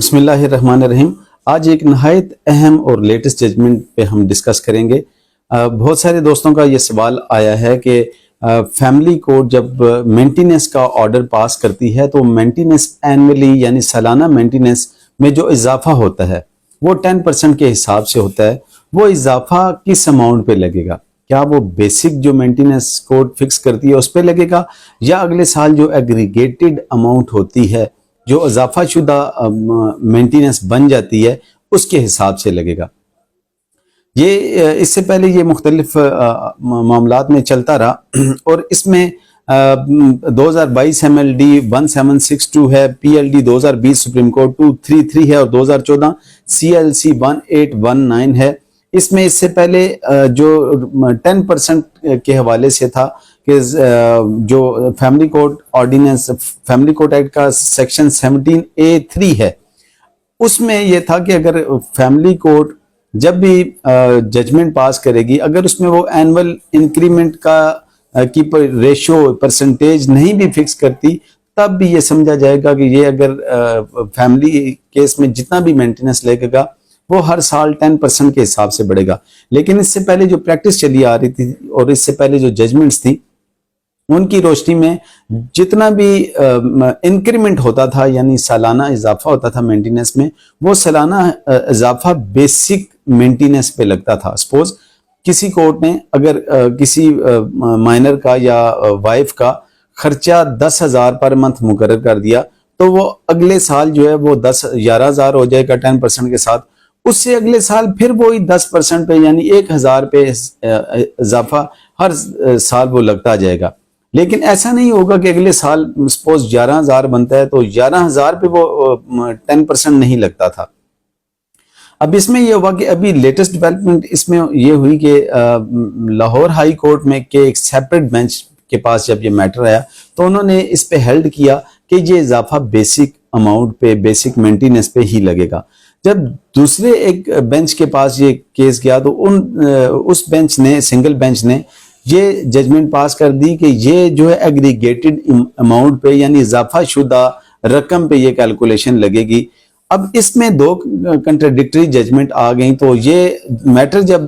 بسم اللہ الرحمن الرحیم۔ آج ایک نہایت اہم اور لیٹسٹ ججمنٹ پہ ہم ڈسکس کریں گے۔ بہت سارے دوستوں کا یہ سوال آیا ہے کہ فیملی کورٹ جب مینٹیننس کا آرڈر پاس کرتی ہے تو مینٹیننس اینولی یعنی سالانہ مینٹیننس میں جو اضافہ ہوتا ہے وہ 10% کے حساب سے ہوتا ہے، وہ اضافہ کس اماؤنٹ پہ لگے گا؟ کیا وہ بیسک جو مینٹیننس کورٹ فکس کرتی ہے اس پہ لگے گا، یا اگلے سال جو ایگریگیٹڈ اماؤنٹ ہوتی ہے جو اضافہ شدہ مینٹیننس بن جاتی ہے اس کے حساب سے لگے گا؟ یہ اس سے پہلے یہ مختلف معاملات میں چلتا رہا اور اس میں 2022 MLD 1762 ہے، PLD 2020 سپریم کورٹ 233 ہے اور 2014 CLC 1819 ہے۔ اس میں اس سے پہلے جو 10% کے حوالے سے تھا کہ جو family court ordinance family court act کا سیکشن 17A3 ہے، اس میں یہ تھا کہ اگر فیملی کورٹ جب بھی ججمنٹ پاس کرے گی، اگر اس میں وہ اینول انکریمنٹ کی ریشو پرسنٹیج نہیں بھی فکس کرتی، تب بھی یہ سمجھا جائے گا کہ یہ اگر فیملی کیس میں جتنا بھی مینٹیننس لگے گا وہ ہر سال 10% کے حساب سے بڑھے گا۔ لیکن اس سے پہلے جو پریکٹس چلی آ رہی تھی اور اس سے پہلے جو ججمنٹس تھی ان کی روشنی میں جتنا بھی انکریمنٹ ہوتا تھا یعنی سالانہ اضافہ ہوتا تھا مینٹیننس میں، وہ سالانہ اضافہ بیسک مینٹیننس پہ لگتا تھا۔ سپوز کسی کورٹ نے اگر کسی مائنر کا یا وائف کا خرچہ 10,000 پر منتھ مقرر کر دیا تو وہ اگلے سال جو ہے وہ 11,000 ہو جائے گا 10% کے ساتھ، اس سے اگلے سال پھر وہی 10% پہ یعنی 1,000 پہ اضافہ ہر سال وہ لگتا جائے گا۔ لیکن ایسا نہیں ہوگا کہ اگلے سال سپوز 11,000 بنتا ہے تو 11,000 پہ وہ 10% نہیں لگتا تھا۔ اب اس میں یہ ہوا کہ ابھی لیٹسٹ ڈیولپمنٹ اس میں یہ ہوئی کہ لاہور ہائی کورٹ میں کے ایک سیپریٹ بینچ کے پاس جب یہ میٹر آیا تو انہوں نے اس پہ ہیلڈ کیا کہ یہ اضافہ بیسک اماؤنٹ پہ بیسک مینٹیننس پہ ہی لگے گا۔ جب دوسرے ایک بینچ کے پاس یہ کیس گیا تو اس بینچ نے سنگل بینچ نے یہ ججمنٹ پاس کر دی کہ یہ جو ہے ایگریگیٹڈ اماؤنٹ پہ یعنی اضافہ شدہ رقم پہ یہ کیلکولیشن لگے گی۔ اب اس میں دو کنٹراڈکٹری ججمنٹ آ گئیں تو یہ میٹر جب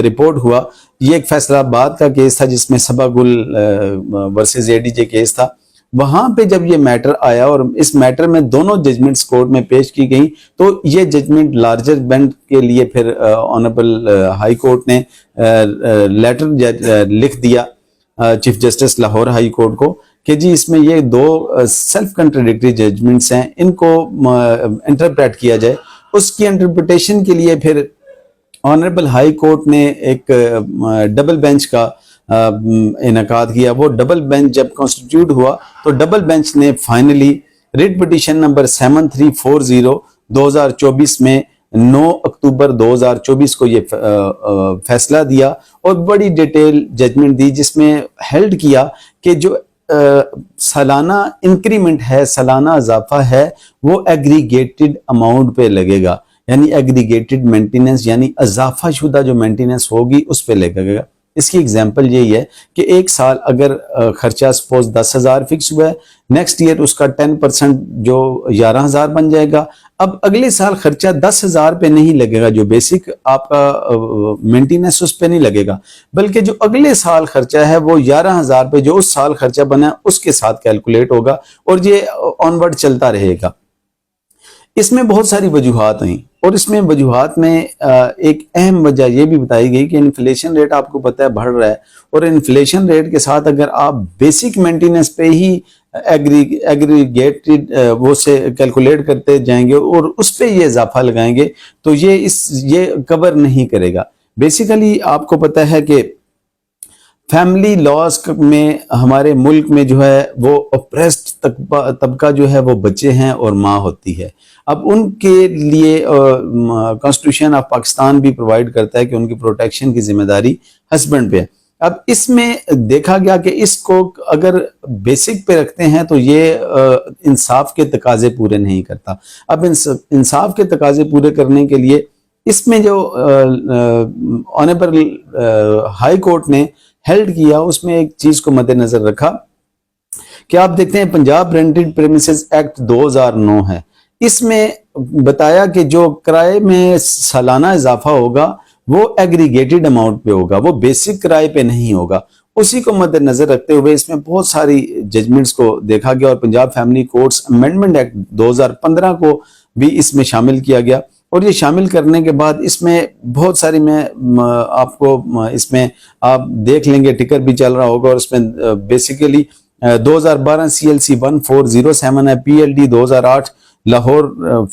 رپورٹ ہوا، یہ ایک فیصلہ آباد کا کیس تھا جس میں صبا گل ورسز ADJ کیس تھا، وہاں پہ جب یہ میٹر آیا اور اس میٹر میں دونوں ججمنٹس کورٹ میں پیش کی گئیں تو یہ ججمنٹ لارجر بینچ کے لیے پھر آنریبل ہائی کورٹ نے لیٹر لکھ دیا chief justice Lahore high court کو کہ جی اس میں یہ دو سیلف کنٹراڈکٹری ججمنٹس ہیں، ان کو انٹرپریٹ کیا جائے۔ اس کی انٹرپریٹیشن کے لیے پھر آنریبل ہائی کورٹ نے ایک ڈبل بینچ کا انعقاد کیا۔ وہ ڈبل بینچ جب کانسٹیٹیوٹ ہوا تو ڈبل بینچ نے فائنلی ریٹ پٹیشن نمبر 7340 2024 میں 9 اکتوبر 2024 کو یہ فیصلہ دیا اور بڑی ڈیٹیل ججمنٹ دی جس میں ہیلڈ کیا کہ جو سالانہ انکریمنٹ ہے، سالانہ اضافہ ہے، وہ ایگریگیٹڈ اماؤنٹ پہ لگے گا، یعنی ایگریگیٹڈ مینٹیننس یعنی اضافہ شدہ جو مینٹیننس ہوگی اس پہ لگے گا۔ اس کی ایگزامپل یہی ہے کہ ایک سال اگر خرچہ سپوز 10,000 فکس ہوا ہے، نیکسٹ ایئر اس کا 10% جو 11,000 بن جائے گا۔ اب اگلے سال خرچہ 10,000 پہ نہیں لگے گا، جو بیسک آپ کا مینٹیننس اس پہ نہیں لگے گا، بلکہ جو اگلے سال خرچہ ہے وہ 11,000 پہ جو اس سال خرچہ بنا اس کے ساتھ کیلکولیٹ ہوگا اور یہ آن ورڈ چلتا رہے گا۔ اس میں بہت ساری وجوہات ہیں اور اس میں وجوہات میں ایک اہم وجہ یہ بھی بتائی گئی کہ انفلیشن ریٹ آپ کو پتہ ہے بڑھ رہا ہے، اور انفلیشن ریٹ کے ساتھ اگر آپ بیسک مینٹیننس پہ ہی ایگریگیٹڈ وہ سے کیلکولیٹ کرتے جائیں گے اور اس پہ یہ اضافہ لگائیں گے تو یہ کور نہیں کرے گا۔ بیسیکلی آپ کو پتہ ہے کہ فیملی لاز میں ہمارے ملک میں جو ہے وہ اپریسڈ طبقہ جو ہے وہ بچے ہیں اور ماں ہوتی ہے۔ اب ان کے لیے کانسٹیٹیوشن آف پاکستان بھی پرووائڈ کرتا ہے کہ ان کی پروٹیکشن کی ذمہ داری ہسبینڈ پہ ہے۔ اب اس میں دیکھا گیا کہ اس کو اگر بیسک پہ رکھتے ہیں تو یہ انصاف کے تقاضے پورے نہیں کرتا۔ اب انصاف کے تقاضے پورے کرنے کے لیے اس میں جو آنریبل ہائی کورٹ نے ہیلڈ کیا اس میں ایک چیز کو مد نظر رکھا کہ آپ دیکھتے ہیں پنجاب رینٹڈ پریمیسز ایکٹ 2009 ہے، اس میں بتایا کہ جو کرائے میں سالانہ اضافہ ہوگا وہ ایگریگیٹڈ اماؤنٹ پہ ہوگا، وہ بیسک کرائے پہ نہیں ہوگا۔ اسی کو مد نظر رکھتے ہوئے اس میں بہت ساری ججمنٹس کو دیکھا گیا، اور Punjab family courts amendment act 2015 کو بھی اس میں شامل کیا گیا، اور یہ شامل کرنے کے بعد اس میں بہت ساری، میں آپ کو اس میں آپ دیکھ لیں گے، ٹکر بھی چل رہا ہوگا، اور اس میں بیسیکلی 2012 CLC 1407 ہے، PLD 2008 لاہور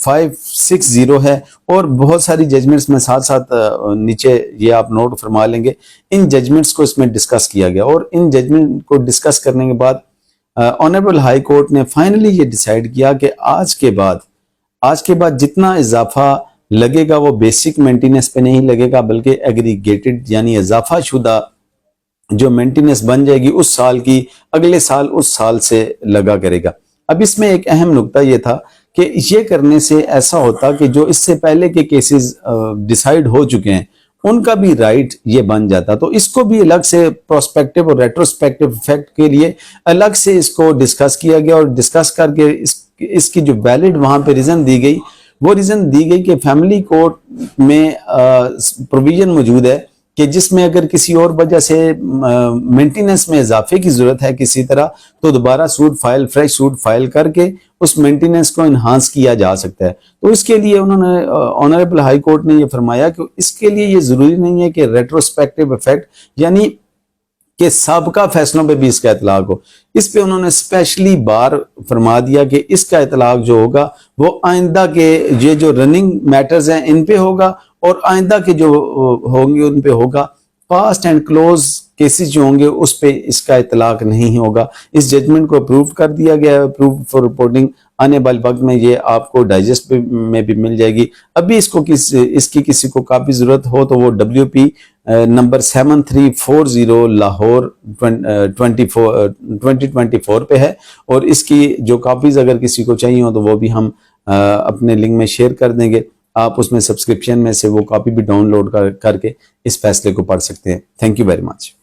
560 ہے، اور بہت ساری ججمنٹس میں ساتھ ساتھ نیچے یہ آپ نوٹ فرما لیں گے، ان ججمنٹس کو اس میں ڈسکس کیا گیا، اور ان ججمنٹ کو ڈسکس کرنے کے بعد آنریبل ہائی کورٹ نے فائنلی یہ ڈیسائیڈ کیا کہ آج کے بعد جتنا اضافہ لگے گا وہ بیسک مینٹیننس پہ نہیں لگے گا، بلکہ ایگریگیٹڈ یعنی اضافہ شدہ جو مینٹیننس بن جائے گی اس سال کی، اگلے سال اس سال سے لگا کرے گا۔ اب اس میں ایک اہم نقطہ یہ تھا کہ یہ کرنے سے ایسا ہوتا کہ جو اس سے پہلے کے کیسز ڈیسائیڈ ہو چکے ہیں ان کا بھی رائٹ یہ بن جاتا، تو اس کو بھی الگ سے پروسپیکٹو اور ریٹروسپیکٹو افیکٹ کے لیے الگ سے اس کو ڈسکس کیا گیا، اور ڈسکس کر کے اس کی جو ویلڈ وہاں پہ ریزن دی گئی، وہ ریزن دی گئی کہ فیملی کورٹ میں پروویژن موجود ہے کہ جس میں اگر کسی اور وجہ سے مینٹیننس میں اضافے کی ضرورت ہے کسی طرح، تو دوبارہ فریش سوٹ فائل کر کے اس مینٹیننس کو انہانس کیا جا سکتا ہے۔ تو اس کے لیے انہوں نے آنریبل ہائی کورٹ نے یہ فرمایا کہ اس کے لیے یہ ضروری نہیں ہے کہ ریٹروسپیکٹو ایفیکٹ یعنی کہ سابقہ فیصلوں پہ بھی اس کا اطلاق ہو، اس پہ انہوں نے اسپیشلی بار فرما دیا کہ اس کا اطلاق جو ہوگا وہ آئندہ کے یہ جو رننگ میٹرز ہیں ان پہ ہوگا، اور آئندہ کے جو ہوں گے ان پہ ہوگا، پاسٹ اینڈ کلوز کیسز جو ہوں گے اس پہ اس کا اطلاق نہیں ہوگا۔ اس ججمنٹ کو اپروو کر دیا گیا ہے، اپروو فار رپورٹنگ، آنے والے وقت میں یہ آپ کو ڈائجسٹ میں بھی مل جائے گی۔ ابھی اس کی کسی کو کافی ضرورت ہو تو وہ WP نمبر 7340 لاہور 2024 پہ ہے، اور اس کی جو کاپیز اگر کسی کو چاہیے ہو تو وہ بھی ہم اپنے لنک میں شیئر کر دیں گے، آپ اس میں سبسکرپشن میں سے وہ کاپی بھی ڈاؤن لوڈ کر کے اس فیصلے کو پڑھ سکتے ہیں۔ Thank you very much.